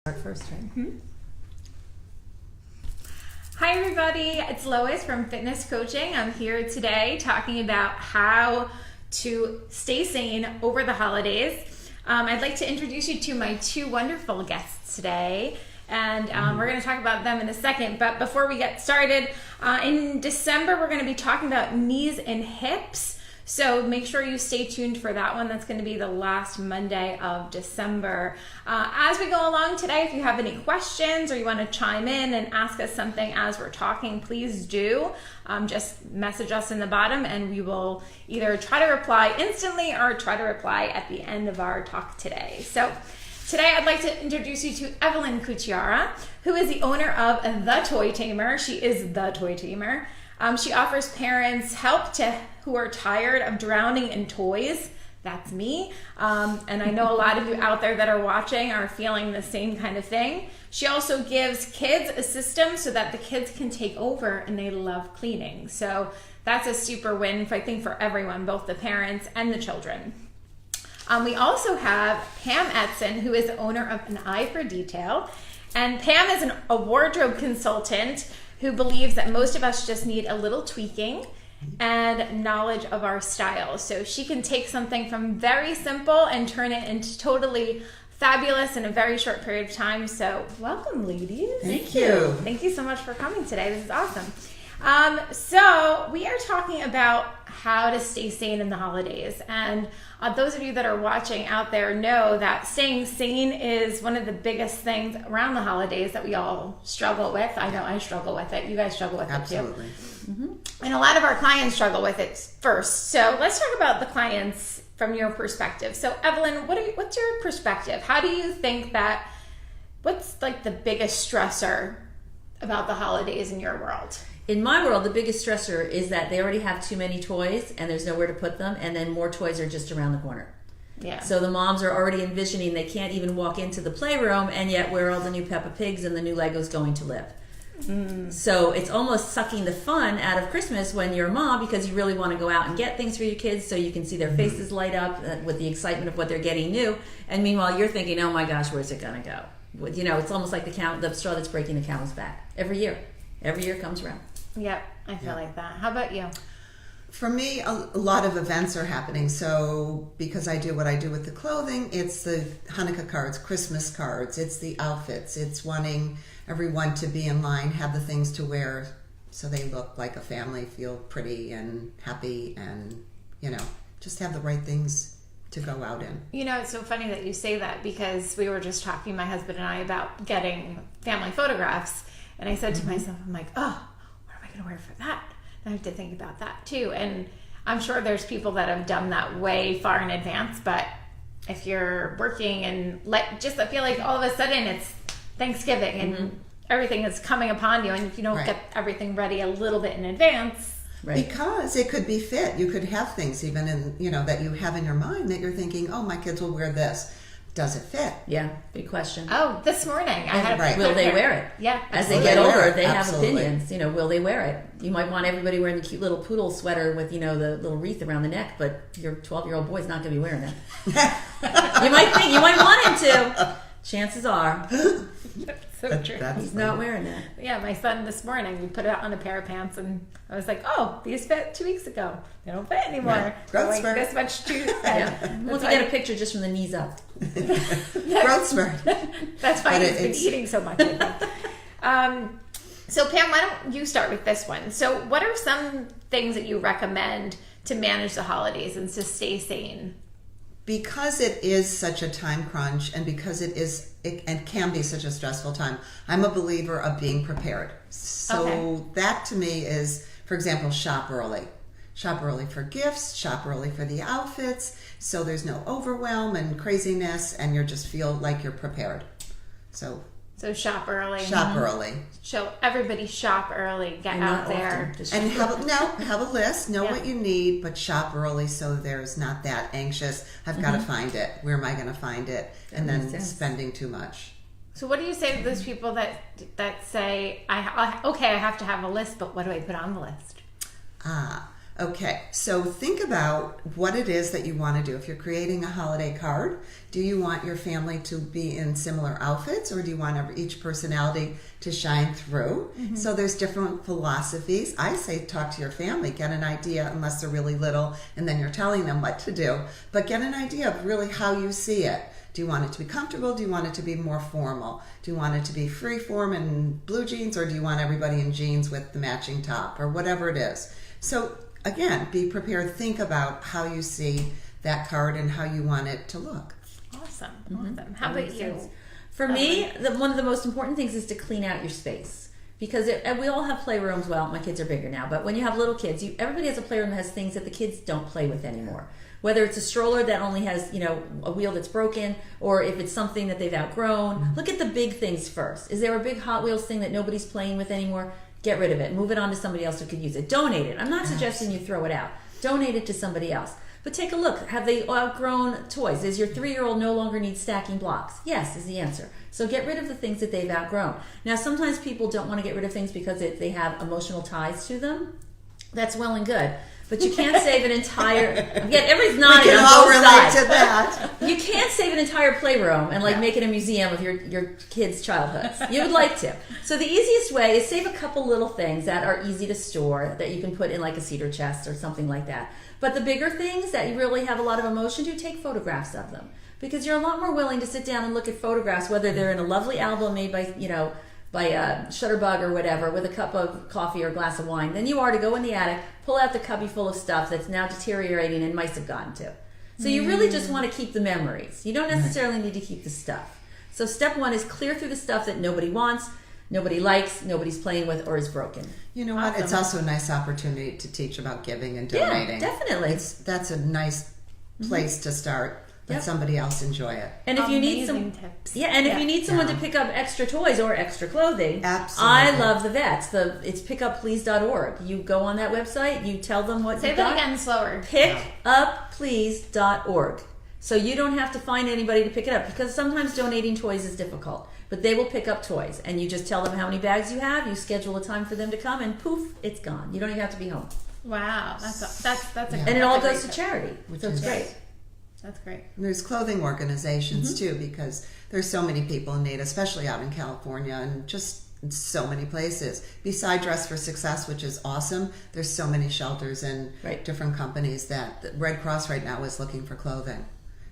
Start first, right? Mm-hmm. Hi everybody, it's Lois from Fitness Coaching. I'm here today talking about how to stay sane over the holidays. I'd like to introduce you to my two wonderful guests today, and we're going to talk about them in a second. But before we get started, in December we're going to be talking about knees and hips. So make sure you stay tuned for that one. That's going to be the last Monday of December. As we go along today, if you have any questions or you want to chime in and ask us something as we're talking, please do. Just message us in the bottom and we will either try to reply instantly or try to reply at the end of our talk today. So today I'd like to introduce you to Evelyn Cucciara, who is the owner of The Toy Tamer. She is The Toy Tamer. She offers parents help who are tired of drowning in toys. That's me. And I know a lot of you out there that are watching are feeling the same kind of thing. She also gives kids a system so that the kids can take over, and they love cleaning. So that's a super win, I think, for everyone, both the parents and the children. We also have Pam Etzin, who is the owner of An Eye for Detail. And Pam is a wardrobe consultant who believes that most of us just need a little tweaking and knowledge of our style. So she can take something from very simple and turn it into totally fabulous in a very short period of time. So welcome, ladies. Thank you. Thank you so much for coming today. This is awesome. So we are talking about how to stay sane in the holidays. And those of you that are watching out there know that staying sane is one of the biggest things around the holidays that we all struggle with. I know I struggle with it. You guys struggle with it too. Absolutely. Mm-hmm. And a lot of our clients struggle with it first. So let's talk about the clients from your perspective. So Evelyn, what's your perspective? How do you think what's like the biggest stressor about the holidays in your world? In my world, the biggest stressor is that they already have too many toys and there's nowhere to put them, and then more toys are just around the corner. Yeah. So the moms are already envisioning they can't even walk into the playroom, and yet where are all the new Peppa Pigs and the new Legos going to live? So it's almost sucking the fun out of Christmas when you're a mom, because you really want to go out and get things for your kids so you can see their faces light up with the excitement of what they're getting new. And meanwhile, you're thinking, oh my gosh, where's it going to go? You know, it's almost like the straw that's breaking the camel's back. Every year comes around. Yep, I feel like that. How about you? For me, a lot of events are happening. So because I do what I do with the clothing, it's the Hanukkah cards, Christmas cards, it's the outfits, it's wanting everyone to be in line, have the things to wear so they look like a family, feel pretty and happy, and, you know, just have the right things to go out in. You know, it's so funny that you say that, because we were just talking, my husband and I, about getting family photographs. And I said to myself, I'm like, oh, what am I going to wear for that? And I have to think about that too. And I'm sure there's people that have done that way far in advance. But if you're working and I feel like all of a sudden it's Thanksgiving and everything is coming upon you. And if you don't get everything ready a little bit in advance. Right. Because it could be fit. You could have things even that you have in your mind that you're thinking, oh, my kids will wear this. Does it fit? Yeah, big question. Oh, this morning I had a Will they wear it? Yeah. As they get older, they have opinions. You know, will they wear it? You might want everybody wearing the cute little poodle sweater with, the little wreath around the neck, but your 12-year-old boy's not going to be wearing that. You might want him to. Chances are. So true. He's not wearing that. Yeah, my son this morning, we put it on a pair of pants, and I was like, oh, these fit 2 weeks ago. They don't fit anymore. Yeah. Growth spurt. This much too fit. Yeah. Once you get a picture just from the knees up. Growth spurt. That's why he's been eating so much, I think. So Pam, why don't you start with this one? So what are some things that you recommend to manage the holidays and to stay sane? Because it is such a time crunch, and because it can be such a stressful time, I'm a believer of being prepared. So that to me is, for example, shop early. Shop early for gifts, shop early for the outfits, so there's no overwhelm and craziness, and you just feel like you're prepared. So shop early. Shop early. Show everybody shop early. Get out there. And have a list. Know what you need, but shop early so there's not that anxious. I've got to find it. Where am I going to find it? And then spending too much. So what do you say to those people that say, I have to have a list, but what do I put on the list? Okay, so think about what it is that you want to do. If you're creating a holiday card, do you want your family to be in similar outfits, or do you want each personality to shine through? So there's different philosophies. I say talk to your family, get an idea, unless they're really little, and then you're telling them what to do. But get an idea of really how you see it. Do you want it to be comfortable? Do you want it to be more formal? Do you want it to be free form and blue jeans, or do you want everybody in jeans with the matching top, or whatever it is? So again, be prepared. Think about how you see that card and how you want it to look. Awesome. Awesome. How about you? For me, one of the most important things is to clean out your space. Because and we all have playrooms. Well, my kids are bigger now, but when you have little kids, everybody has a playroom that has things that the kids don't play with anymore. Whether it's a stroller that only has, a wheel that's broken, or if it's something that they've outgrown. Look at the big things first. Is there a big Hot Wheels thing that nobody's playing with anymore? Get rid of it. Move it on to somebody else who could use it. Donate it. I'm not suggesting you throw it out. Donate it to somebody else. But take a look. Have they outgrown toys? Is your 3-year-old no longer need stacking blocks? Yes, is the answer. So get rid of the things that they've outgrown. Now, sometimes people don't want to get rid of things because they have emotional ties to them. That's well and good. But you can't save an entire... Again, everybody's nodding on all both relate sides. to that. You can't save an entire playroom and make it a museum of your kids' childhoods. You would like to. So the easiest way is save a couple little things that are easy to store that you can put in like a cedar chest or something like that. But the bigger things that you really have a lot of emotion to, take photographs of them. Because you're a lot more willing to sit down and look at photographs, whether they're in a lovely album made by a Shutterbug or whatever, with a cup of coffee or a glass of wine, than you are to go in the attic, pull out the cubby full of stuff that's now deteriorating and mice have gotten to. So you really just want to keep the memories. You don't necessarily need to keep the stuff. So step one is clear through the stuff that nobody wants, nobody likes, nobody's playing with, or is broken. You know what? It's also a nice opportunity to teach about giving and donating. Yeah, definitely. That's a nice place to start. Let somebody else enjoy it. And if you need some tips. If you need someone to pick up extra toys or extra clothing, absolutely. I love the vets. It's pickupplease.org. You go on that website, you tell them what Say you got. that again slower. Pickupplease.org. So you don't have to find anybody to pick it up, because sometimes donating toys is difficult. But they will pick up toys, and you just tell them how many bags you have, you schedule a time for them to come, and poof, it's gone. You don't even have to be home. Wow, that's a And it all goes to charity, so it's great. That's great. And there's clothing organizations too, because there's so many people in need, especially out in California and just so many places. Besides Dress for Success, which is awesome, there's so many shelters and different companies that the Red Cross right now is looking for clothing.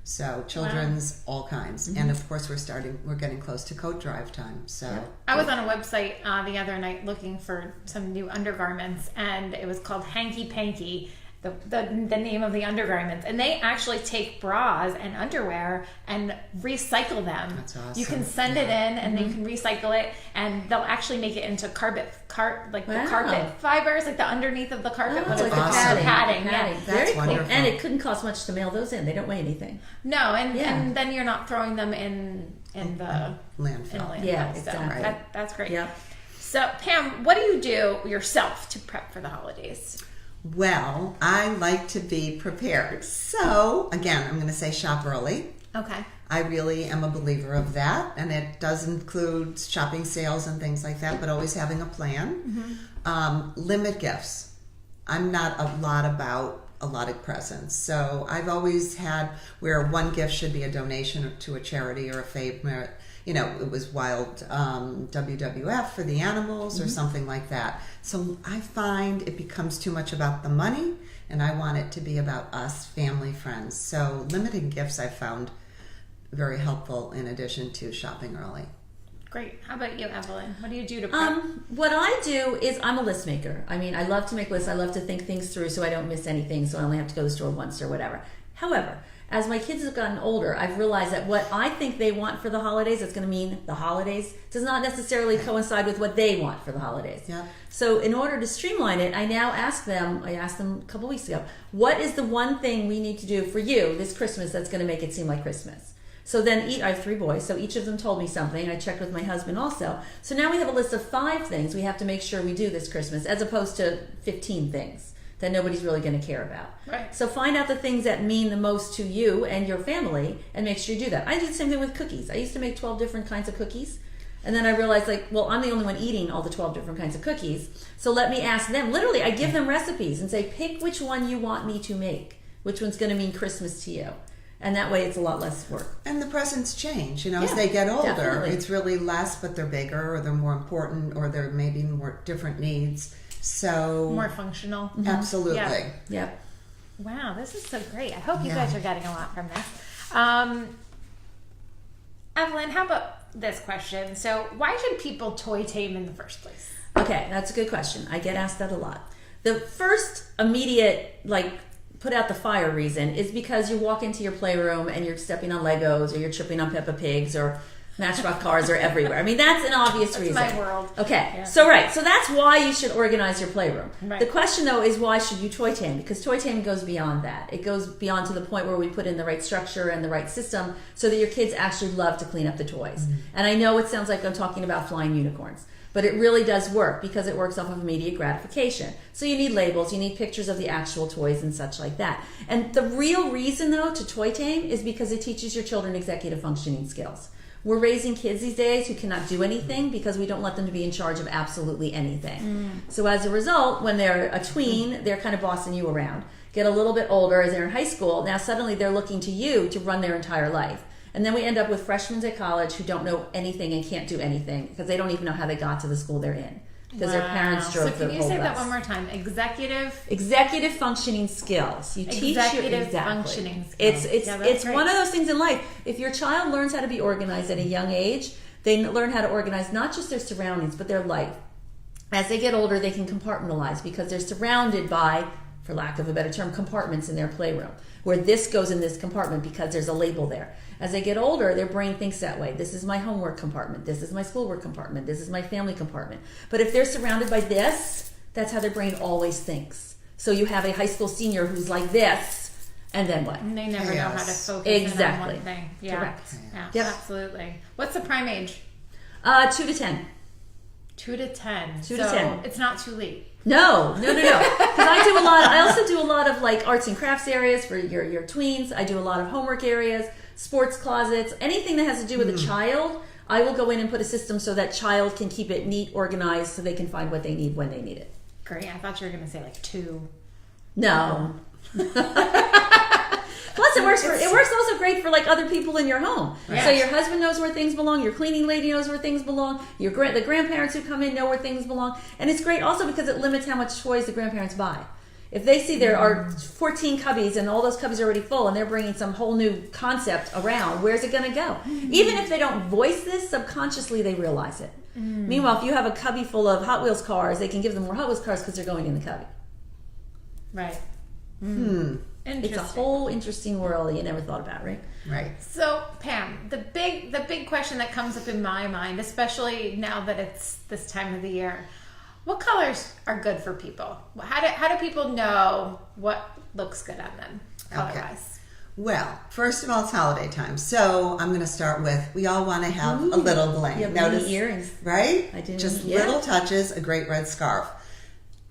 So children's, all kinds. And of course we're getting close to coat drive time. So I was on a website the other night looking for some new undergarments, and it was called Hanky Panky. The name of the undergarments, and they actually take bras and underwear and recycle them. That's awesome. You can send it in, and you can recycle it, and they'll actually make it into the carpet fibers, like the underneath of the carpet, Like the padding. Yeah, That's very cool. wonderful. And it couldn't cost much to mail those in. They don't weigh anything. No, and then you're not throwing them in the landfill. Yeah, so exactly. that's great. Yeah. So Pam, what do you do yourself to prep for the holidays? Well, I like to be prepared. So, again, I'm going to say shop early. Okay. I really am a believer of that, and it does include shopping sales and things like that, but always having a plan. Limit gifts. I'm not a lot about a lot of presents. So I've always had where one gift should be a donation to a charity or a favorite. It was Wild WWF for the animals or something like that. So I find it becomes too much about the money, and I want it to be about us, family, friends. So limiting gifts I found very helpful in addition to shopping early. Great. How about you, Evelyn? What do you do to prep? What I do is I'm a list maker. I mean, I love to make lists. I love to think things through so I don't miss anything, so I only have to go to the store once or whatever. However, as my kids have gotten older, I've realized that what I think they want for the holidays, it's going to mean the holidays, does not necessarily coincide with what they want for the holidays. Yeah. So in order to streamline it, I asked them a couple weeks ago, what is the one thing we need to do for you this Christmas that's going to make it seem like Christmas? So then I have 3 boys, so each of them told me something. I checked with my husband also. So now we have a list of 5 things we have to make sure we do this Christmas, as opposed to 15 things that nobody's really going to care about. Right. So find out the things that mean the most to you and your family and make sure you do that. I do the same thing with cookies. I used to make 12 different kinds of cookies. And then I realized, like, well, I'm the only one eating all the 12 different kinds of cookies. So let me ask them. Literally, I give them recipes and say, pick which one you want me to make. Which one's going to mean Christmas to you. And that way it's a lot less work. And the presents change. As they get older, definitely. it's really less, but they're bigger, or they're more important, or they're maybe more different needs. So More functional. absolutely. Yeah. Yep. Wow, this is so great. I hope you Yeah. guys are getting a lot from this. Evelyn, how about this question? So, why should people toy tame in the first place? Okay, that's a good question. I get asked that a lot. The first immediate, like, put out the fire reason is because you walk into your playroom and you're stepping on Legos, or you're tripping on Peppa Pigs, or Matchbox cars are everywhere. I mean, that's an obvious reason. That's my world. Okay, Yeah. so that's why you should organize your playroom. Right. The question, though, is why should you toy tame? Because toy taming goes beyond that. It goes beyond to the point where we put in the right structure and the right system so that your kids actually love to clean up the toys. And I know it sounds like I'm talking about flying unicorns, but it really does work because it works off of immediate gratification. So you need labels, you need pictures of the actual toys and such like that. And the real reason, though, to toy tame is because it teaches your children executive functioning skills. We're raising kids these days who cannot do anything because we don't let them to be in charge of absolutely anything. So as a result, when they're a tween, they're kind of bossing you around. Get a little bit older, as they're in high school, now suddenly they're looking to you to run their entire life. And then we end up with freshmen at college who don't know anything and can't do anything because they don't even know how they got to the school they're in. Because their parents drove the whole bus. So can you say that one more time? Executive functioning skills. You teach Executive functioning skills. It's one of those things in life. If your child learns how to be organized at a young age, they learn how to organize not just their surroundings, but their life. As they get older, they can compartmentalize because they're surrounded by, for lack of a better term, compartments in their playroom, where this goes in this compartment because there's a label there. As they get older, their brain thinks that way. This is my homework compartment. This is my schoolwork compartment. This is my family compartment. But if they're surrounded by this, that's how their brain always thinks. So you have a high school senior who's like this, and then what? And they never know how to focus Exactly. on one thing. Yeah, Correct. yeah, Yep. absolutely. What's the prime age? 2 to 10. 2 to 10. 2 to 10. It's not too late. No. Because I also do a lot of like arts and crafts areas for your tweens. I do a lot of homework areas, sports closets, anything that has to do with a child. I will go in and put a system so that child can keep it neat, organized, so they can find what they need when they need it. Great. I thought you were going to say like 2. No. Plus, it works also great for like other people in your home. Yes. So your husband knows where things belong. Your cleaning lady knows where things belong. The grandparents who come in know where things belong. And it's great also because it limits how much toys the grandparents buy. If they see there are 14 cubbies and all those cubbies are already full and they're bringing some whole new concept around, where's it going to go? Even if they don't voice this, subconsciously they realize it. Meanwhile, if you have a cubby full of Hot Wheels cars, they can give them more Hot Wheels cars because they're going in the cubby. Right. It's a whole interesting world that you never thought about, right? Right. So, Pam, the big question that comes up in my mind, especially now that it's this time of the year, what colors are good for people? How do people know what looks good on them, color-wise? Well, first of all, it's holiday time. So I'm going to start with, we all want to have a little bling. You have Notice, mini earrings. Right? I didn't. Just little touches, a great red scarf.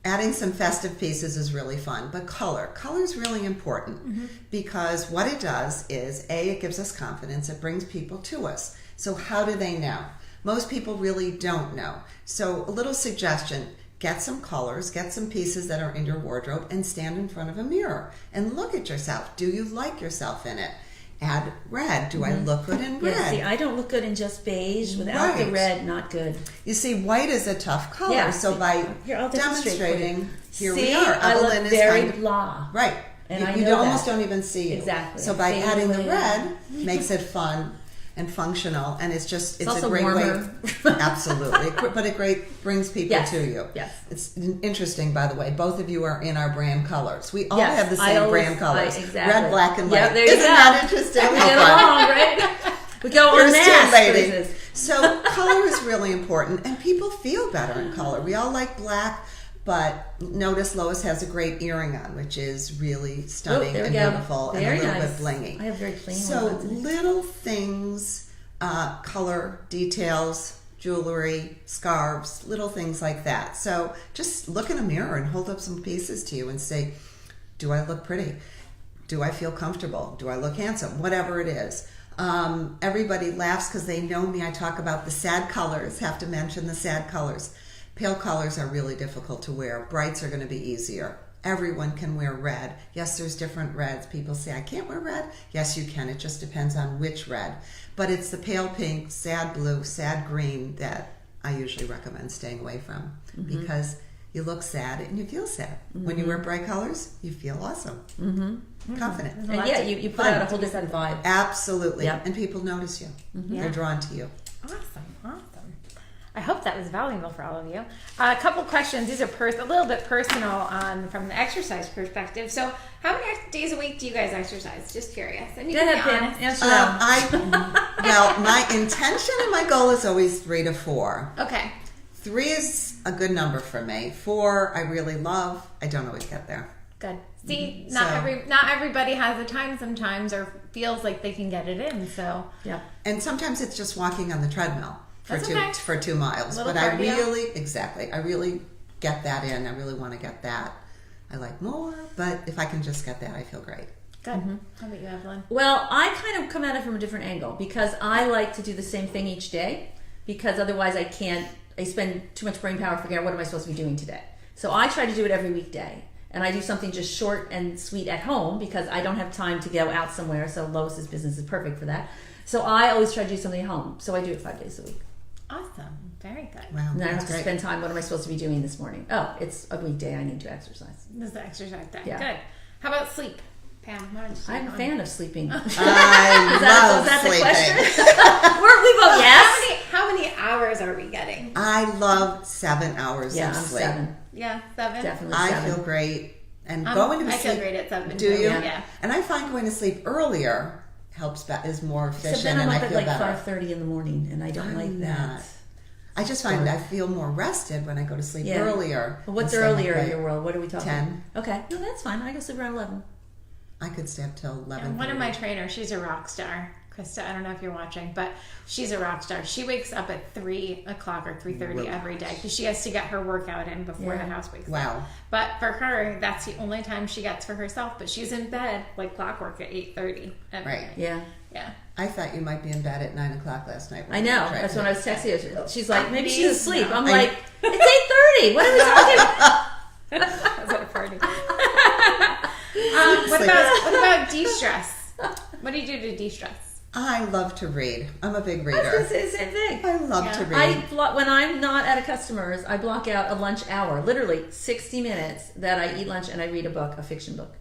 Adding some festive pieces is really fun, but color is really important because what it does is, A, it gives us confidence, it brings people to us. So how do they know? Most people really don't know. So a little suggestion, get some colors, get some pieces that are in your wardrobe and stand in front of a mirror and look at yourself. Do you like yourself in it? Add red. Do I look good in red? Yeah, see, I don't look good in just beige. Without the red, not good. You see, white is a tough color. Yeah, so by demonstrating, here see, we are. I look Evelyn is very kind of, blah. right. And you know almost that. don't even see you. Exactly. So by Fade adding the away. red makes it fun and functional, and it's It's a also great warmer. way. Absolutely, but it brings people Yes. to you. Yes. It's interesting, by the way. Both of you are in our brand colors. We all Yes, have the I same always- brand colors: exactly. red, black, and white. Yep, there you Isn't go. that interesting? We How get fun. along, right? We go Here's en to masse lady. places. So color is really important, and people feel better in color. We all like black, but notice Lois has a great earring on, which is really stunning there we and go. beautiful Very and a little nice. bit blingy. I have very plain So ones on today. little things, color details, jewelry, scarves, little things like that. So just look in a mirror and hold up some pieces to you and say, do I look pretty? Do I feel comfortable? Do I look handsome? Whatever it is. Everybody laughs because they know me. I talk about the sad colors, have to mention the sad colors. Pale colors are really difficult to wear. Brights are going to be easier. Everyone can wear red. Yes, there's different reds. People say, I can't wear red. Yes, you can. It just depends on which red. But it's the pale pink, sad blue, sad green that I usually recommend staying away from because you look sad and you feel sad. When you wear bright colors, you feel awesome, confident. And yeah, you put out a whole different vibe. Absolutely. Yep. And people notice you. Yeah. They're drawn to you. Awesome. I hope that was valuable for all of you. A couple questions. These are a little bit personal from the exercise perspective. So, how many days a week do you guys exercise? Just curious. And you Go can ahead, be Pam. honest. Answer that. Well, my intention and my goal is always 3 to 4. Okay. 3 is a good number for me. 4, I really love. I don't always get there. Good. See, So- not everybody has the time sometimes, or feels like they can get it in. So, Yeah. And sometimes it's just walking on the treadmill That's okay. for 2 miles. Little But I cardio. really get that in. I really want to get that. I like more, but if I can just get that, I feel great. good. How about you, Evelyn? Well, I kind of come at it from a different angle because I like to do the same thing each day because otherwise I spend too much brain power figuring out what am I supposed to be doing today. So I try to do it every weekday. And I do something just short and sweet at home because I don't have time to go out somewhere. So Lois's business is perfect for that. So I always try to do something at home. So I do it 5 days a week. Awesome. Very good. Wow, And then I that's have to great. spend time. What am I supposed to be doing this morning? Oh, it's a weekday. I need to exercise. This is the exercise day. Yeah. Good. How about sleep, Pam? What did you I'm a do? fan of sleeping. I Was love that the sleeping. question? we both yes. How many hours are we getting? I love 7 hours Yeah, of I'm sleep. 7. Yeah, 7. Definitely I 7. feel great. And going to I feel sleep. great at 7. Do you? Yeah. And I find going to sleep earlier is more efficient, So then I'm and up I at feel like better. 5:30 in the morning, and I don't I'm like that. not. I just find I feel more rested when I go to sleep Yeah. earlier. Well, what's and stay up earlier in late. your world? What are we talking? 10. Okay, no, that's fine. I go sleep around 11. I could stay up till 11. And one of my trainers, she's a rock star. Krista, I don't know if you're watching, but she's a rock star. She wakes up at 3 o'clock or 3:30 every day because she has to get her workout in before the house wakes up. Wow. But for her, that's the only time she gets for herself. But she's in bed like clockwork at 8:30 every Right. day. Yeah. Yeah. I thought you might be in bed at 9 o'clock last night. when I you know. tried That's to- when I was texting her. She's like, maybe she's Please, asleep. no. I'm like, it's 8:30. What are we talking about? I was at a party. What about de-stress? What do you do to de-stress? I love to read. I'm a big I was going to reader. say the same thing. I love to read. When I'm not at a customer's, I block out a lunch hour, literally 60 minutes that I eat lunch and I read a book, a fiction book.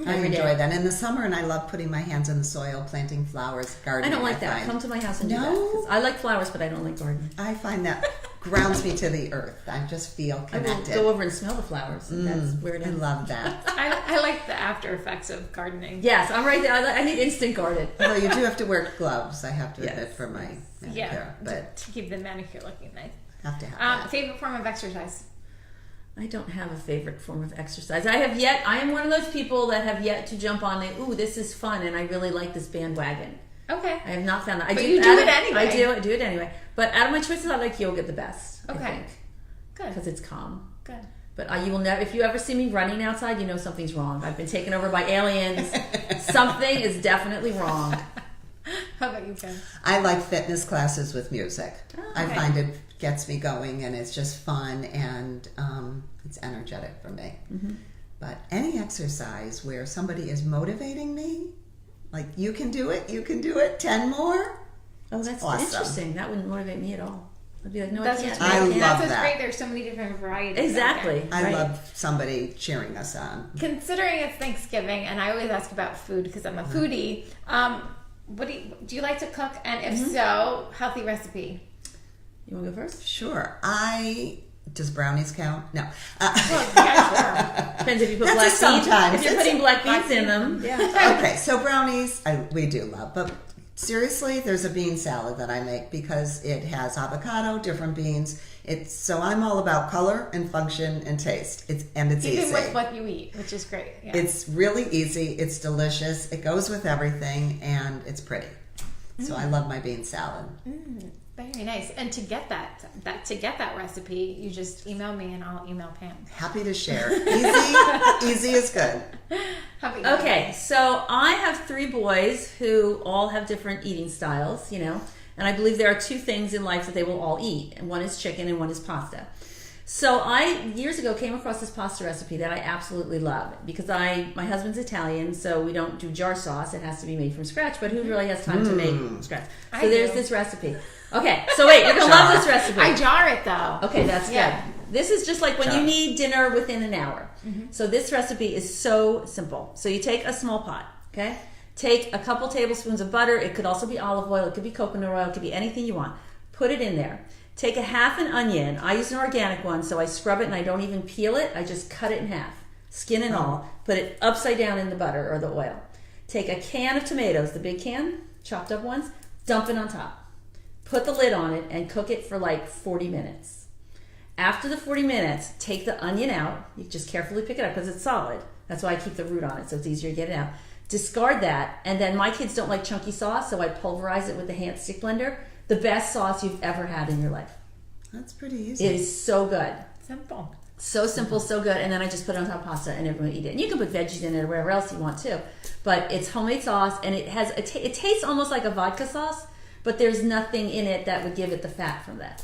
I every enjoy day. that. In the summer, and I love putting my hands in the soil, planting flowers, I gardening. don't like that. find. Come to my house and do No? that. 'Cause I like flowers, but I don't like gardening. I find that grounds me to the earth. I just feel I will connected. go over and smell the flowers. That's where it I is. love that. I like the after effects of gardening. Yes, I'm right there. I need instant garden. Although you do have to wear gloves, I have to Yes. admit, for my manicure. Yeah, But to keep the manicure looking nice. have to have that. Favorite form of exercise? I don't have a favorite form of exercise. I am one of those people that have yet to jump on ooh, this is fun and I really like this bandwagon. Okay. I have not found that. But you do it anyway. I do it anyway. But out of my choices, I like yoga the best. Okay. I think. Good. Because it's calm. Good. But you will never, if you ever see me running outside, you know something's wrong. I've been taken over by aliens. Something is definitely wrong. How about you, Jen? I like fitness classes with music. I okay. find it gets me going, and it's just fun, and it's energetic for me. But any exercise where somebody is motivating me, like, you can do it, 10 more. Oh, that's Awesome. interesting. That wouldn't motivate me at all. I'd be like, no, That's I what's can't. I great. love That's what's that. great. There's so many different varieties. out Exactly. there. I Right. love somebody cheering us on. Considering it's Thanksgiving, and I always ask about food because I'm a foodie. What do you like to cook? And if so, healthy recipe. You want to go first? Sure. Does brownies count? No. Well, yeah, Depends if you put That's black a sometimes. beans. If you're It's putting a- black beans in them, yeah. Okay, so brownies we do love, but seriously, there's a bean salad that I make because it has avocado, different beans. So I'm all about color and function and taste. It's Even easy. with what you eat, which is great. Yeah. It's really easy. It's delicious. It goes with everything, and it's pretty. So I love my bean salad. Very nice. And to get that recipe, you just email me and I'll email Pam. Happy to share. Easy is good. Okay, so I have 3 boys who all have different eating styles, and I believe there are 2 things in life that they will all eat, and one is chicken and one is pasta. So I, years ago, came across this pasta recipe that I absolutely love because my husband's Italian, so we don't do jar sauce. It has to be made from scratch, but who really has time to make from scratch? So there's this recipe. Okay, so wait, you're going to love this recipe. I jar it, though. Okay, that's good. This is just like when you need dinner within an hour. So this recipe is so simple. So you take a small pot, okay? Take a couple tablespoons of butter. It could also be olive oil. It could be coconut oil. It could be anything you want. Put it in there. Take a half an onion. I use an organic one, so I scrub it and I don't even peel it. I just cut it in half, skin and all. Put it upside down in the butter or the oil. Take a can of tomatoes, the big can, chopped up ones, dump it on top. Put the lid on it and cook it for like 40 minutes. After the 40 minutes, take the onion out. You just carefully pick it up because it's solid. That's why I keep the root on it, so it's easier to get it out. Discard that, and then my kids don't like chunky sauce, so I pulverize it with the hand stick blender. The best sauce you've ever had in your life. That's pretty easy. It is so good. Simple. So simple, so good. And then I just put it on top of pasta and everyone eat it. And you can put veggies in it or whatever else you want too. But it's homemade sauce and it has it tastes almost like a vodka sauce, but there's nothing in it that would give it the fat from that.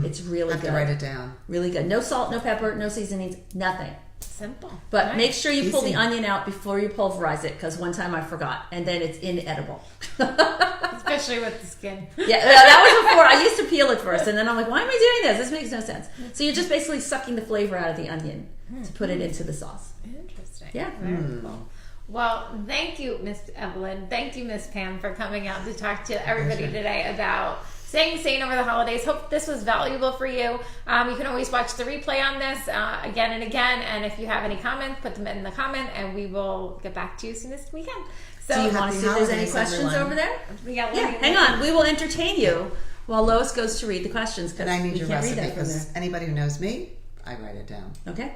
It's really good. I have to write it down. Really good. No salt, no pepper, no seasonings, nothing. Simple. But make sure you pull Easy. the onion out before you pulverize it because one time I forgot and then it's inedible. Especially with the skin. Yeah, that was before. I used to peel it first and then I'm like, why am I doing this? This makes no sense. So you're just basically sucking the flavor out of the onion to put it into the sauce. Interesting. Yeah. Very cool. Well, thank you, Miss Evelyn. Thank you, Miss Pam, for coming out to talk to everybody today about staying sane over the holidays. Hope this was valuable for you. You can always watch the replay on this again and again. And if you have any comments, put them in the comment and we will get back to you as soon as we can. So, Do you want to see if there's any holidays, questions everyone. over there? we got Yeah, hang on. We will entertain you while Lois goes to read the questions because And I need we your can't read recipe that from because anybody who knows me, I write it down. there. Okay.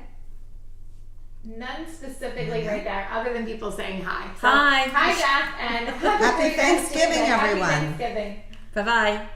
None specifically right there, other than people saying hi. So, Hi. Hi, Beth, and Happy Thanksgiving, Happy everyone. Thanksgiving. Bye-bye.